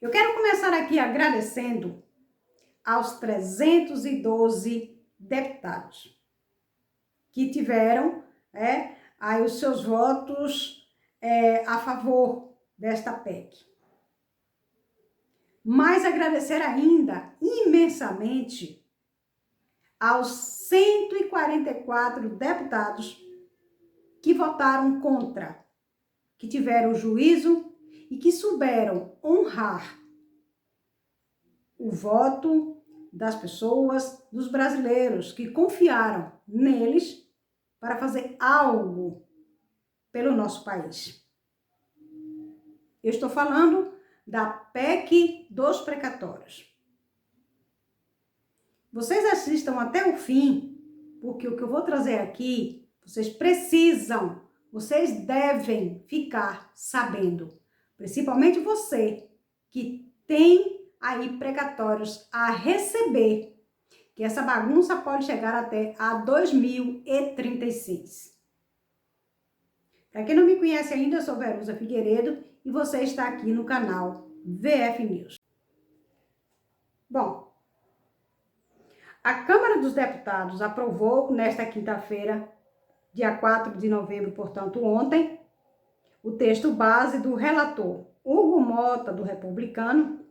Eu quero começar aqui agradecendo aos 312 deputados que tiveram aí os seus votos a favor desta PEC. Mas agradecer ainda imensamente aos 144 deputados que votaram contra, que tiveram juízo e que souberam honrar o voto das pessoas, dos brasileiros que confiaram neles para fazer algo pelo nosso país. Eu estou falando da PEC dos precatórios. Vocês assistam até o fim, porque o que eu vou trazer aqui, vocês devem ficar sabendo. Principalmente você que tem aí precatórios a receber, que essa bagunça pode chegar até a 2036. Para quem não me conhece ainda, eu sou Verusa Figueiredo e você está aqui no canal VF News. Bom, a Câmara dos Deputados aprovou nesta quinta-feira, dia 4 de novembro, portanto ontem, o texto base do relator Hugo Mota, do Republicano,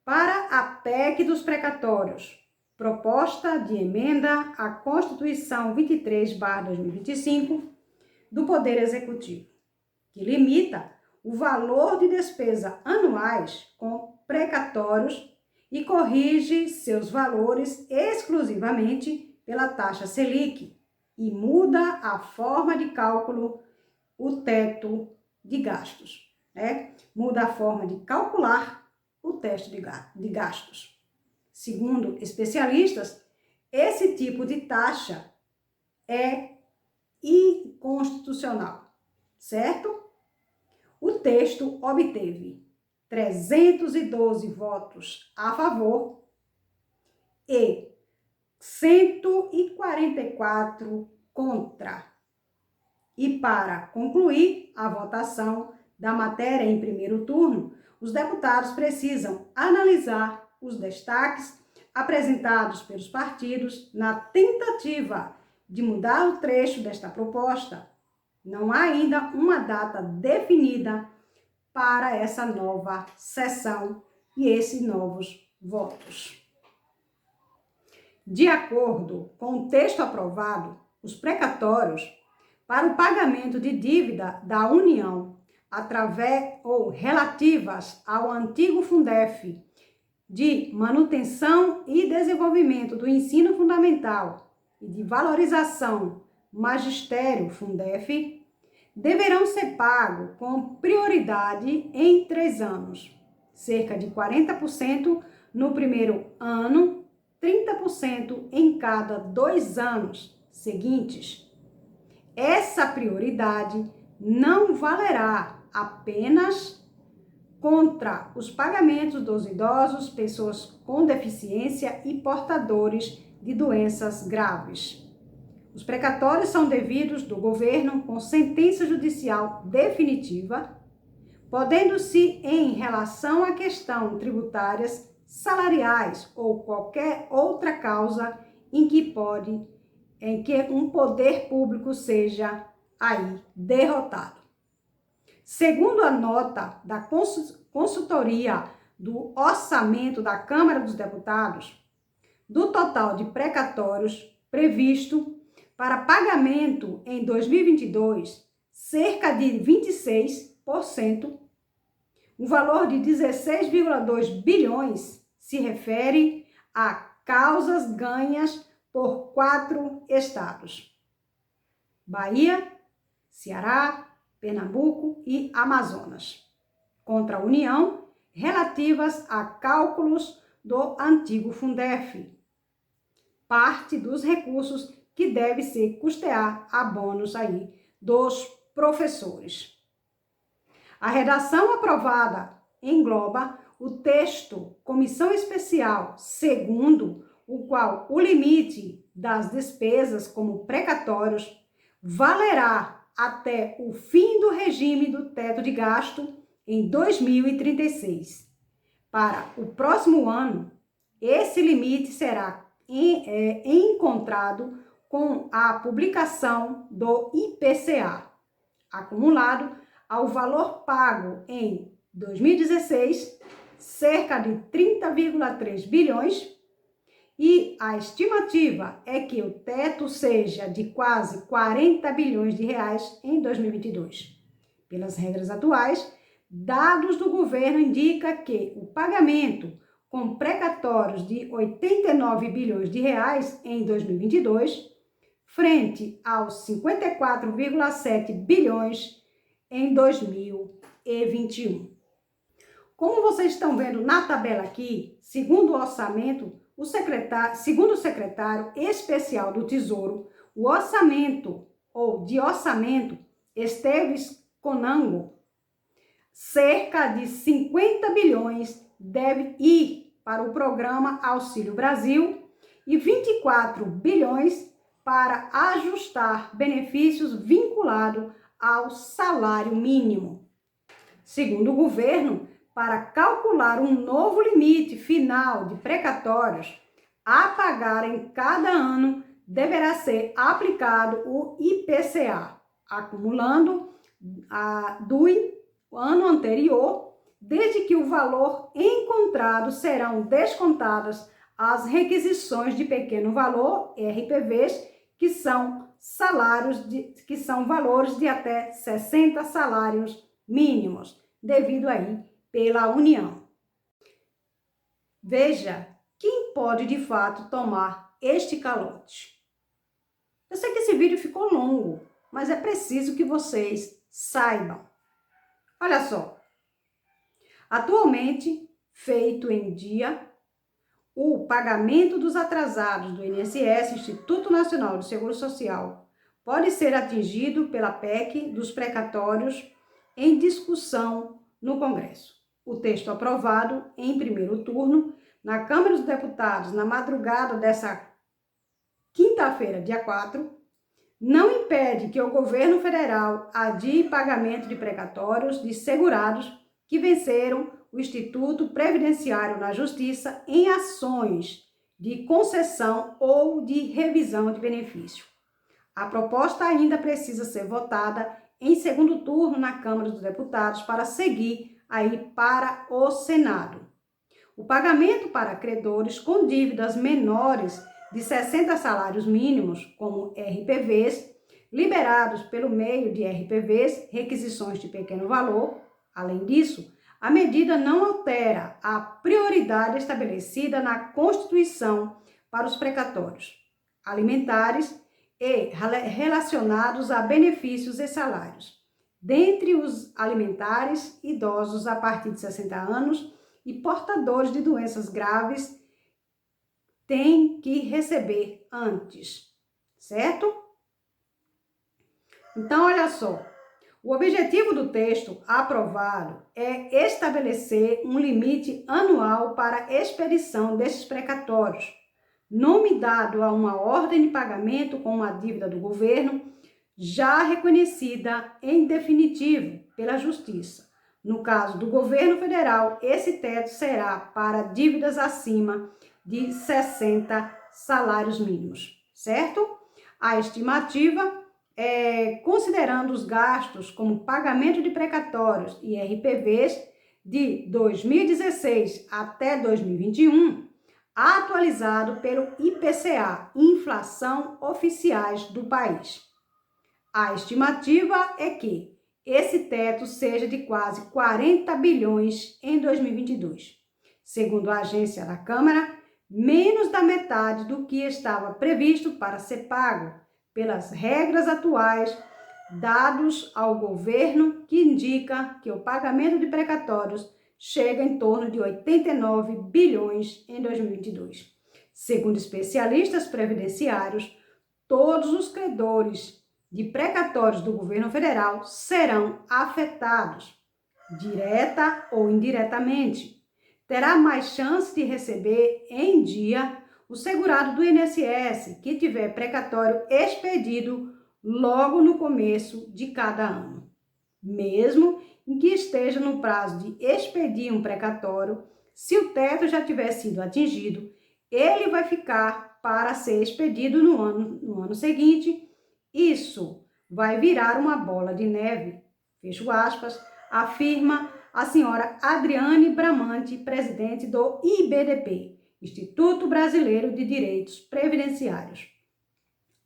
para a PEC dos precatórios, proposta de emenda à Constituição 23/2025 do Poder Executivo, que limita o valor de despesa anuais com precatórios e corrige seus valores exclusivamente pela taxa Selic e muda a forma de cálculo, o teto de gastos, Muda a forma de calcular o teto de gastos. Segundo especialistas, esse tipo de taxa é inconstitucional, certo? O texto obteve 312 votos a favor e 144 contra. E para concluir a votação da matéria em primeiro turno, os deputados precisam analisar os destaques apresentados pelos partidos na tentativa de mudar o trecho desta proposta. Não há ainda uma data definida para essa nova sessão e esses novos votos. De acordo com o texto aprovado, os precatórios para o pagamento de dívida da União através ou relativas ao antigo Fundef de manutenção e desenvolvimento do ensino fundamental e de valorização magistério Fundef deverão ser pagos com prioridade em 3 anos, cerca de 40% no primeiro ano, 30% em cada 2 anos seguintes. Essa prioridade não valerá apenas contra os pagamentos dos idosos, pessoas com deficiência e portadores de doenças graves. Os precatórios são devidos do governo com sentença judicial definitiva, podendo-se, em relação à questão tributárias, salariais ou qualquer outra causa em que um poder público seja aí derrotado. Segundo a nota da consultoria do orçamento da Câmara dos Deputados, do total de precatórios previsto para pagamento em 2022, cerca de 26%, o valor de 16,2 bilhões se refere a causas ganhas por 4 estados: Bahia, Ceará, Pernambuco e Amazonas, contra a União, relativas a cálculos do antigo Fundef, parte dos recursos que deve ser custear a bônus aí dos professores. A redação aprovada engloba o texto Comissão Especial, segundo o qual o limite das despesas como precatórios valerá até o fim do regime do teto de gasto em 2036, para o próximo ano, esse limite será encontrado com a publicação do IPCA, acumulado ao valor pago em 2016, cerca de 30,3 bilhões, e a estimativa é que o teto seja de quase 40 bilhões de reais em 2022. Pelas regras atuais, dados do governo indicam que o pagamento com precatórios de 89 bilhões de reais em 2022, frente aos 54,7 bilhões em 2021. Como vocês estão vendo na tabela aqui, segundo o orçamento, segundo o secretário especial do Tesouro, o orçamento Esteves Conango, cerca de 50 bilhões deve ir para o programa Auxílio Brasil e 24 bilhões para ajustar benefícios vinculados ao salário mínimo. Segundo o governo, para calcular um novo limite final de precatórios a pagar em cada ano, deverá ser aplicado o IPCA, acumulando do ano anterior, desde que o valor encontrado serão descontadas as requisições de pequeno valor, RPVs, que são valores de até 60 salários mínimos, devido aí pela União. Veja quem pode de fato tomar este calote. Eu sei que esse vídeo ficou longo, mas é preciso que vocês saibam. Olha só, atualmente, feito em dia, o pagamento dos atrasados do INSS, Instituto Nacional do Seguro Social, pode ser atingido pela PEC dos precatórios em discussão no Congresso. O texto aprovado em primeiro turno na Câmara dos Deputados na madrugada dessa quinta-feira, dia 4, não impede que o governo federal adie pagamento de precatórios de segurados que venceram o Instituto Previdenciário na Justiça em ações de concessão ou de revisão de benefício. A proposta ainda precisa ser votada em segundo turno na Câmara dos Deputados para seguir aí para o Senado. O pagamento para credores com dívidas menores de 60 salários mínimos, como RPVs, liberados pelo meio de RPVs, requisições de pequeno valor. Além disso, a medida não altera a prioridade estabelecida na Constituição para os precatórios alimentares e relacionados a benefícios e salários. Dentre os alimentares, idosos a partir de 60 anos e portadores de doenças graves têm que receber antes, certo? Então, olha só, o objetivo do texto aprovado é estabelecer um limite anual para a expedição desses precatórios, nome dado a uma ordem de pagamento com uma dívida do governo já reconhecida em definitivo pela Justiça. No caso do governo federal, esse teto será para dívidas acima de 60 salários mínimos, certo? A estimativa considerando os gastos como pagamento de precatórios e RPVs de 2016 até 2021, atualizado pelo IPCA, inflação oficiais do país. A estimativa é que esse teto seja de quase 40 bilhões em 2022. Segundo a agência da Câmara, menos da metade do que estava previsto para ser pago pelas regras atuais, dados ao governo, que indica que o pagamento de precatórios chega em torno de 89 bilhões em 2022. Segundo especialistas previdenciários, todos os credores de precatórios do governo federal serão afetados, direta ou indiretamente. Terá mais chance de receber em dia o segurado do INSS que tiver precatório expedido logo no começo de cada ano. Mesmo em que esteja no prazo de expedir um precatório, Se o teto já tiver sido atingido, ele vai ficar para ser expedido no ano seguinte. Isso vai virar uma bola de neve, fecho aspas, afirma a senhora Adriane Bramante, presidente do IBDP, Instituto Brasileiro de Direitos Previdenciários.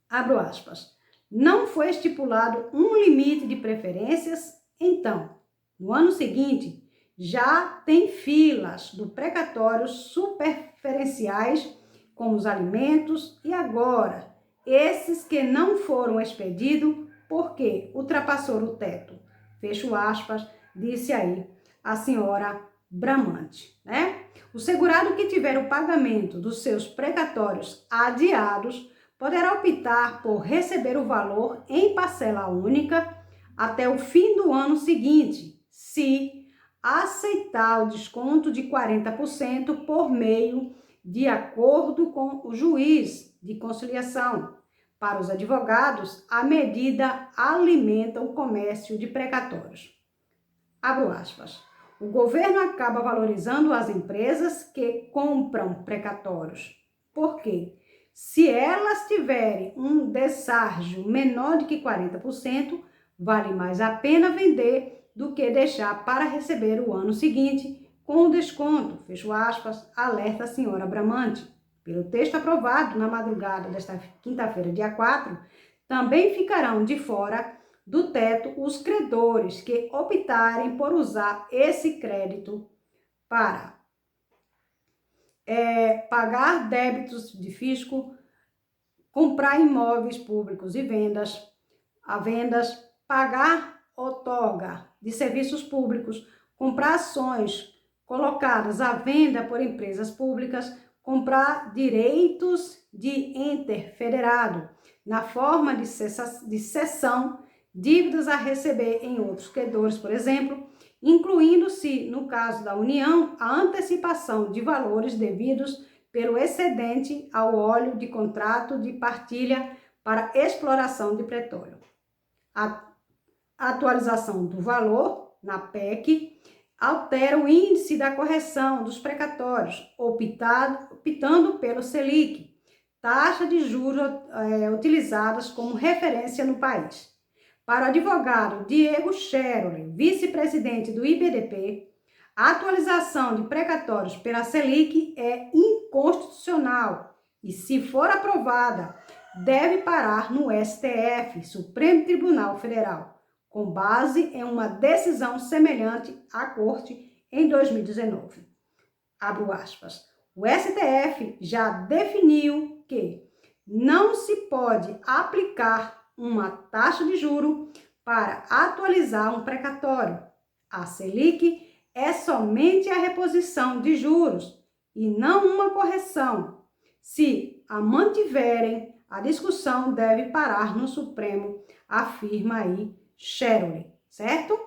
Abro aspas. Não foi estipulado um limite de preferências, então, no ano seguinte, já tem filas do precatórios superferenciais, como os alimentos, e agora, esses que não foram expedidos porque ultrapassou o teto. Fecho aspas, disse aí a senhora Bramante, né? O segurado que tiver o pagamento dos seus precatórios adiados poderá optar por receber o valor em parcela única até o fim do ano seguinte, se aceitar o desconto de 40% por meio de acordo com o juiz de conciliação. Para os advogados, a medida alimenta o comércio de precatórios. Abro aspas. O governo acaba valorizando as empresas que compram precatórios. Por quê? Se elas tiverem um desarjo menor de que 40%, vale mais a pena vender do que deixar para receber o ano seguinte com o desconto, fecho aspas, alerta a senhora Bramante. Pelo texto aprovado na madrugada desta quinta-feira, dia 4, também ficarão de fora do teto os credores que optarem por usar esse crédito para pagar débitos de fisco, comprar imóveis públicos e vendas, pagar outorga de serviços públicos, comprar ações colocadas à venda por empresas públicas, comprar direitos de ente federado na forma de cessão, dívidas a receber em outros credores, por exemplo, incluindo-se, no caso da União, a antecipação de valores devidos pelo excedente ao óleo de contrato de partilha para exploração de petróleo. A atualização do valor na PEC altera o índice da correção dos precatórios, optando pelo Selic, taxa de juros utilizadas como referência no país. Para o advogado Diego Cheroli, vice-presidente do IBDP, a atualização de precatórios pela Selic é inconstitucional e, se for aprovada, deve parar no STF, Supremo Tribunal Federal, com base em uma decisão semelhante à Corte em 2019. Abro aspas. O STF já definiu que não se pode aplicar uma taxa de juro para atualizar um precatório. A Selic é somente a reposição de juros e não uma correção. Se a mantiverem, a discussão deve parar no Supremo, afirma aí Cheroli, certo?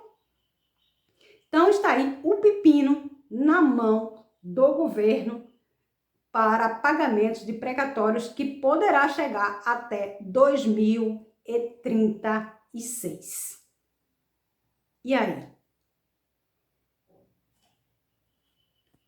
Então está aí o pepino na mão do governo para pagamentos de precatórios que poderá chegar até 2036. E aí?